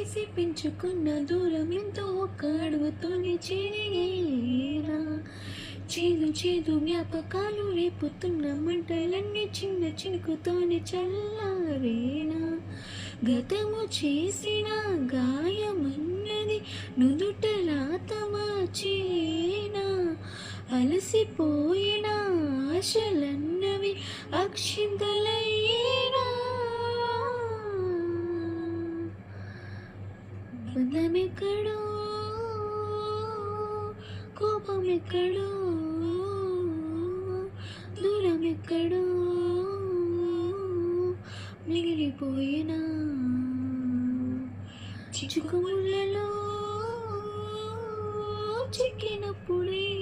వేసి పెంచుకున్న దూరం ఎంతో ఒక్క అడుగుతోనే చేరేనా. చేదు చేదు జ్ఞాపకాలు రేపుతున్న మంటలన్నీ చిన్న చినుకుతోనే చల్లారేనా. గతము చేసిన గాయమన్నది నుదుటలాత మార్చేనా. అలసిపోయిన ఆశలన్నవి అక్షింతలయ్యేనా. బంధమెక్కడో కోపమెక్కడో దూరమెక్కడో మిగిలిపోయినా. చిక్కుముళ్ళలో చిక్కినప్పుడే